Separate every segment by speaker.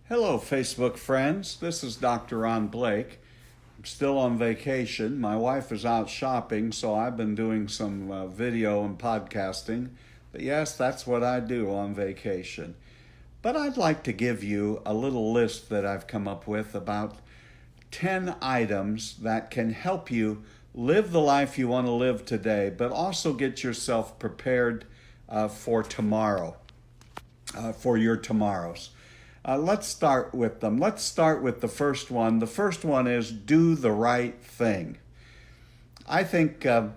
Speaker 1: Hello, Facebook friends. This is Dr. Ron Blake. I'm still on vacation. My wife is out shopping, so I've been doing some video and podcasting. But yes, that's what I do on vacation. But I'd like to give you a little list that I've come up with about 10 items that can help you live the life you want to live today, but also get yourself prepared for tomorrow, for your tomorrows. Let's start with them. Let's start with the first one. The first one is do the right thing. I think the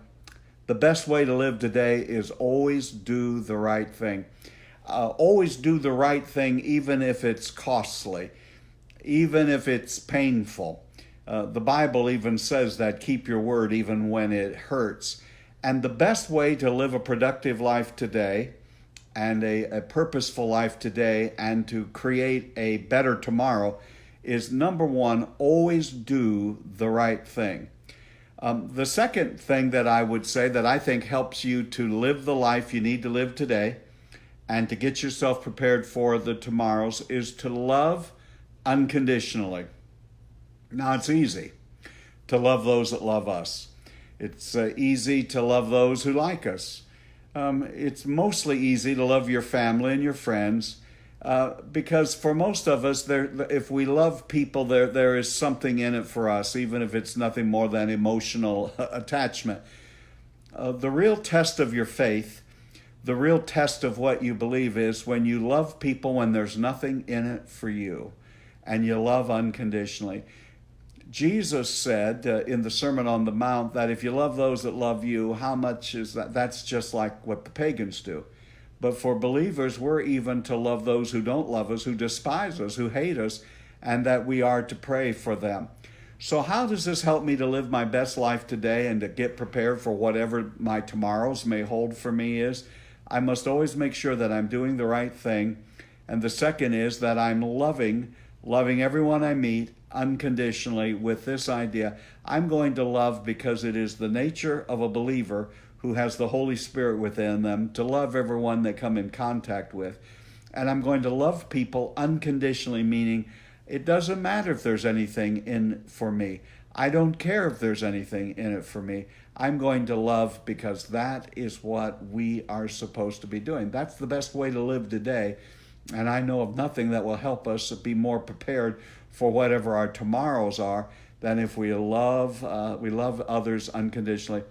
Speaker 1: best way to live today is always do the right thing. Always do the right thing even if it's costly, even if it's painful. The Bible even says that, keep your word even when it hurts. And the best way to live a productive life today and a purposeful life today and to create a better tomorrow is, number one, always do the right thing. The second thing that I would say that I think helps you to live the life you need to live today and to get yourself prepared for the tomorrows is to love unconditionally. Now, it's easy to love those that love us. It's easy to love those who like us. It's mostly easy to love your family and your friends because for most of us, if we love people, there is something in it for us, even if it's nothing more than emotional attachment. The real test of your faith, the real test of what you believe is when you love people when there's nothing in it for you and you love unconditionally. Jesus said in the Sermon on the Mount that if you love those that love you, how much is that? That's just like what the pagans do. But for believers, we're even to love those who don't love us, who despise us, who hate us, and that we are to pray for them. So how does this help me to live my best life today and to get prepared for whatever my tomorrows may hold for me is? I must always make sure that I'm doing the right thing. And the second is that I'm loving everyone I meet unconditionally with this idea. I'm going to love because it is the nature of a believer who has the Holy Spirit within them to love everyone they come in contact with. And I'm going to love people unconditionally, meaning it doesn't matter if there's anything in for me. I don't care if there's anything in it for me. I'm going to love because that is what we are supposed to be doing. That's the best way to live today. And I know of nothing that will help us be more prepared for whatever our tomorrows are than if we love others unconditionally.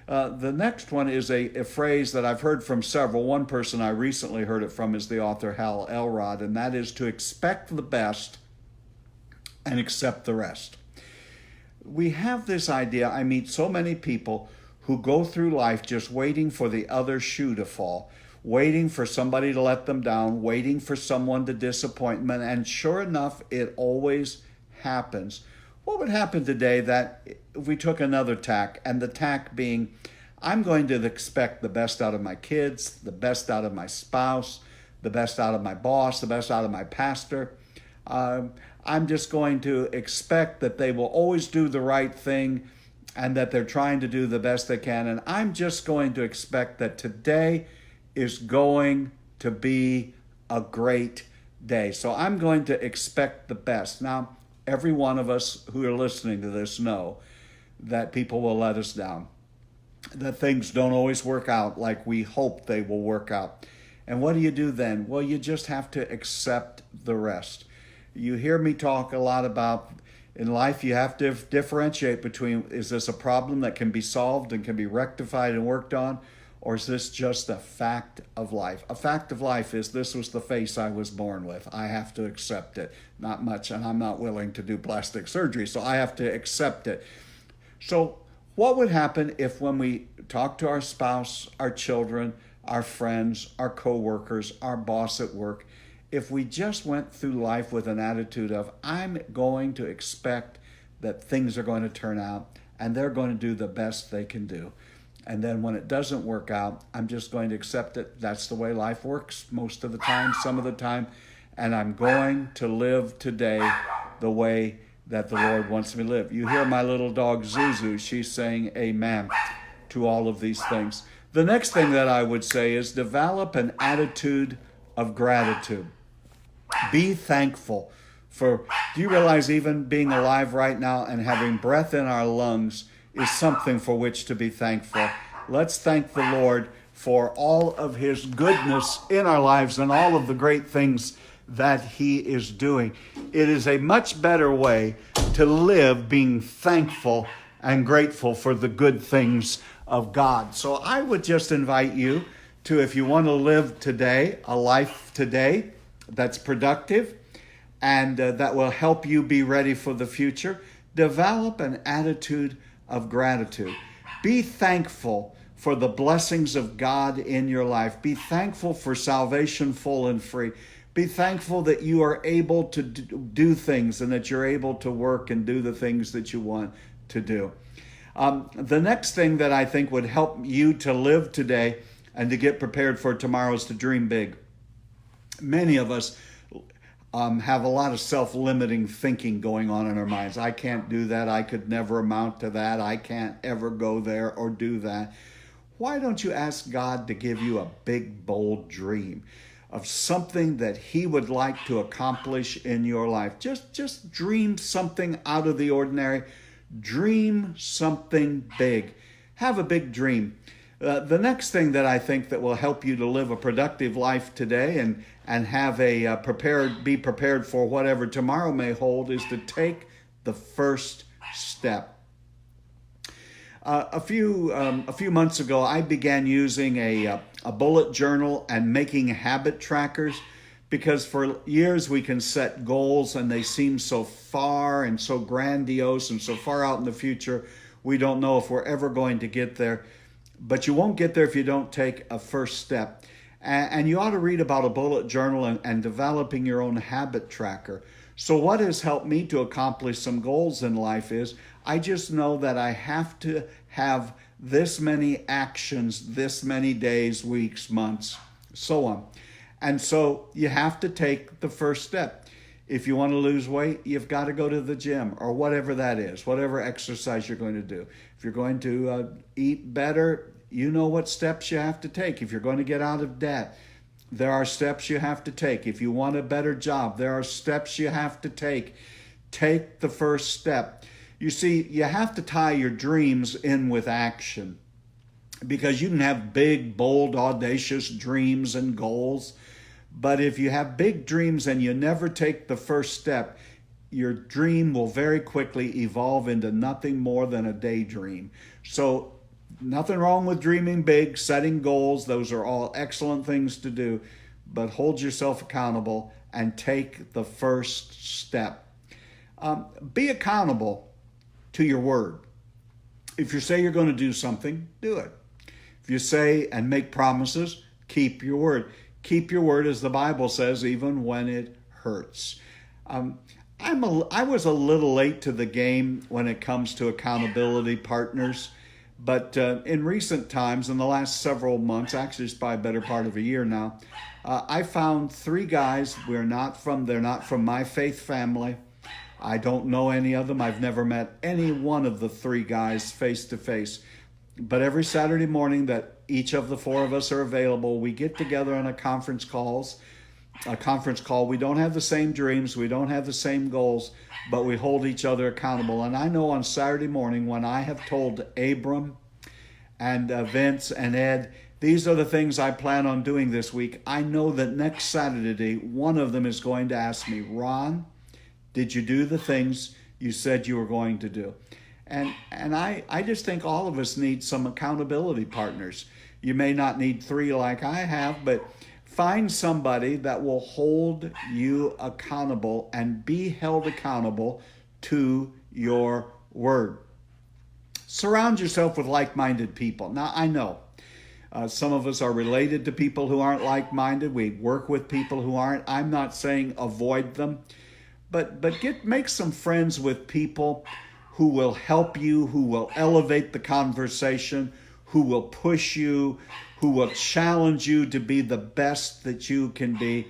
Speaker 1: The next one is a phrase that I've heard from several. One person I recently heard it from is the author Hal Elrod, and that is to expect the best and accept the rest. We have this idea. I meet so many people who go through life just waiting for the other shoe to fall, waiting for somebody to let them down, waiting for someone to disappoint them, and sure enough, it always happens. What would happen today that if we took another tack, and the tack being, I'm going to expect the best out of my kids, the best out of my spouse, the best out of my boss, the best out of my pastor. I'm just going to expect that they will always do the right thing and that they're trying to do the best they can. And I'm just going to expect that today is going to be a great day. So I'm going to expect the best. Now, every one of us who are listening to this know that people will let us down, that things don't always work out like we hope they will work out. And what do you do then? Well, you just have to accept the rest. You hear me talk a lot about in life you have to differentiate between, is this a problem that can be solved and can be rectified and worked on? Or is this just a fact of life? A fact of life is this was the face I was born with. I have to accept it. Not much, and I'm not willing to do plastic surgery, so I have to accept it. So what would happen if when we talk to our spouse, our children, our friends, our coworkers, our boss at work, if we just went through life with an attitude of, I'm going to expect that things are going to turn out and they're going to do the best they can do. And then when it doesn't work out, I'm just going to accept it. That's the way life works most of the time, some of the time. And I'm going to live today the way that the Lord wants me to live. You hear my little dog Zuzu. She's saying amen to all of these things. The next thing that I would say is develop an attitude of gratitude. Be thankful Do you realize even being alive right now and having breath in our lungs is something for which to be thankful? Let's thank the Lord for all of his goodness in our lives and all of the great things that he is doing. It is a much better way to live being thankful and grateful for the good things of God. So I would just invite you to, if you want to live today, a life today that's productive and that will help you be ready for the future, develop an attitude of gratitude. Be thankful for the blessings of God in your life. Be thankful for salvation full and free. Be thankful that you are able to do things and that you're able to work and do the things that you want to do. The next thing that I think would help you to live today and to get prepared for tomorrow is to dream big. Many of us have a lot of self-limiting thinking going on in our minds. I can't do that. I could never amount to that. I can't ever go there or do that. Why don't you ask God to give you a big, bold dream of something that he would like to accomplish in your life? Just dream something out of the ordinary. Dream something big. Have a big dream. The next thing that I think that will help you to live a productive life today and have be prepared for whatever tomorrow may hold is to take the first step. A few months ago, I began using a bullet journal and making habit trackers, because for years we can set goals and they seem so far and so grandiose and so far out in the future, we don't know if we're ever going to get there. But you won't get there if you don't take a first step. And you ought to read about a bullet journal and developing your own habit tracker. So what has helped me to accomplish some goals in life is I just know that I have to have this many actions, this many days, weeks, months, so on. And so you have to take the first step. If you want to lose weight, you've got to go to the gym or whatever that is, whatever exercise you're going to do. If you're going to eat better, you know what steps you have to take. If you're going to get out of debt, there are steps you have to take. If you want a better job, there are steps you have to take. Take the first step. You see, you have to tie your dreams in with action, because you can have big, bold, audacious dreams and goals, but if you have big dreams and you never take the first step, your dream will very quickly evolve into nothing more than a daydream. So nothing wrong with dreaming big, setting goals. Those are all excellent things to do, but hold yourself accountable and take the first step. Be accountable to your word. If you say you're going to do something, do it. If you say and make promises, keep your word. Keep your word, as the Bible says, even when it hurts. I was a little late to the game when it comes to accountability partners, but in recent times, in the last several months, actually it's probably a better part of a year now, I found 3 guys. They're not from my faith family. I don't know any of them. I've never met any one of the 3 guys face to face. But every Saturday morning that each of the 4 of us are available, we get together on a conference call. We don't have the same dreams. We don't have the same goals, but we hold each other accountable. And I know on Saturday morning when I have told Abram and Vince and Ed, these are the things I plan on doing this week, I know that next Saturday, one of them is going to ask me, Ron, did you do the things you said you were going to do? And I just think all of us need some accountability partners. You may not need 3 like I have, but find somebody that will hold you accountable and be held accountable to your word. Surround yourself with like-minded people. Now, I know some of us are related to people who aren't like-minded. We work with people who aren't. I'm not saying avoid them, but make some friends with people who will help you, who will elevate the conversation, who will push you, who will challenge you to be the best that you can be.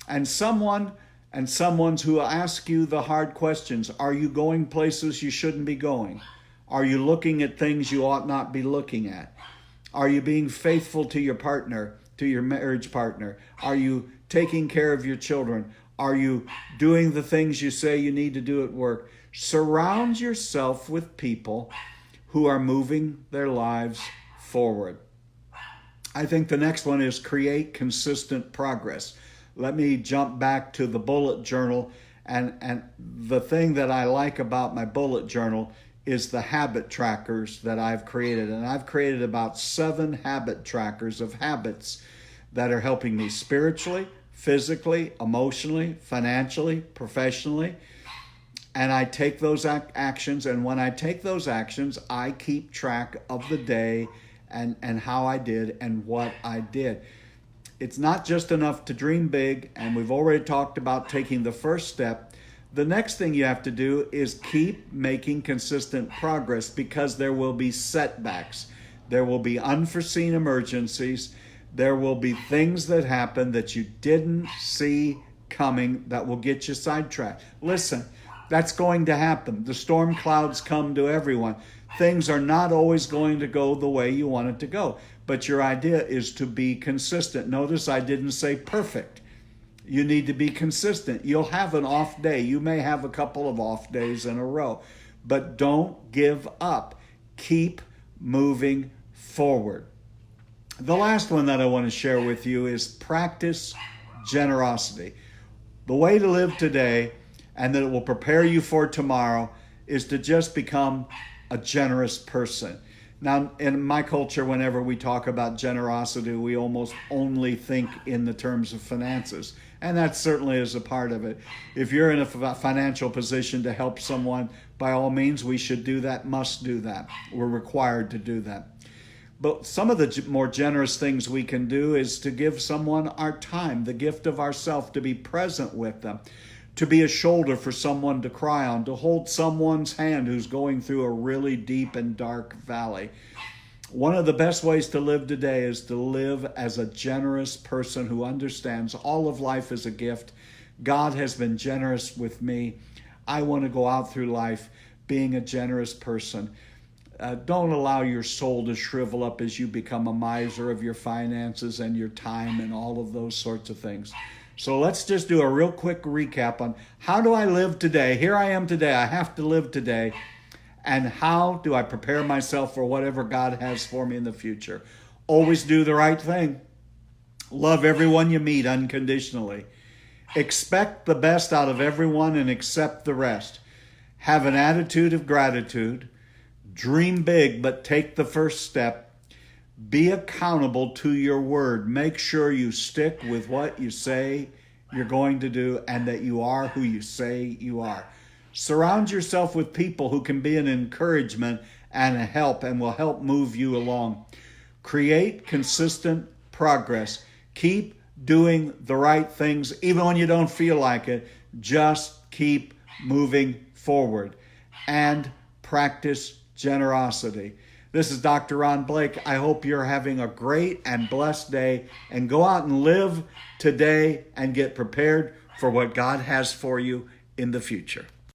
Speaker 1: And someone's who will ask you the hard questions. Are you going places you shouldn't be going? Are you looking at things you ought not be looking at? Are you being faithful to your partner, to your marriage partner? Are you taking care of your children? Are you doing the things you say you need to do at work? Surround yourself with people who are moving their lives forward. I think the next one is create consistent progress. Let me jump back to the bullet journal. And the thing that I like about my bullet journal is the habit trackers that I've created. And I've created about 7 habit trackers of habits that are helping me spiritually, physically, emotionally, financially, professionally. And I take those actions. And when I take those actions, I keep track of the day and how I did and what I did. It's not just enough to dream big, and we've already talked about taking the first step. The next thing you have to do is keep making consistent progress, because there will be setbacks. There will be unforeseen emergencies. There will be things that happen that you didn't see coming that will get you sidetracked. Listen, that's going to happen. The storm clouds come to everyone. Things are not always going to go the way you want it to go. But your idea is to be consistent. Notice I didn't say perfect. You need to be consistent. You'll have an off day. You may have a couple of off days in a row. But don't give up. Keep moving forward. The last one that I want to share with you is practice generosity. The way to live today, and that it will prepare you for tomorrow, is to just become a generous person. Now, in my culture, whenever we talk about generosity, we almost only think in the terms of finances. And that certainly is a part of it. If you're in a financial position to help someone, by all means, we should do that, must do that. We're required to do that. But some of the more generous things we can do is to give someone our time, the gift of ourself, to be present with them, to be a shoulder for someone to cry on, to hold someone's hand who's going through a really deep and dark valley. One of the best ways to live today is to live as a generous person who understands all of life is a gift. God has been generous with me. I want to go out through life being a generous person. Don't allow your soul to shrivel up as you become a miser of your finances and your time and all of those sorts of things. So let's just do a real quick recap on how do I live today? Here I am today. I have to live today. And how do I prepare myself for whatever God has for me in the future? Always do the right thing. Love everyone you meet unconditionally. Expect the best out of everyone and accept the rest. Have an attitude of gratitude. Dream big, but take the first step. Be accountable to your word. Make sure you stick with what you say you're going to do and that you are who you say you are. Surround yourself with people who can be an encouragement and a help and will help move you along. Create consistent progress. Keep doing the right things even when you don't feel like it. Just keep moving forward and practice generosity. This is Dr. Ron Blake. I hope you're having a great and blessed day, and go out and live today and get prepared for what God has for you in the future.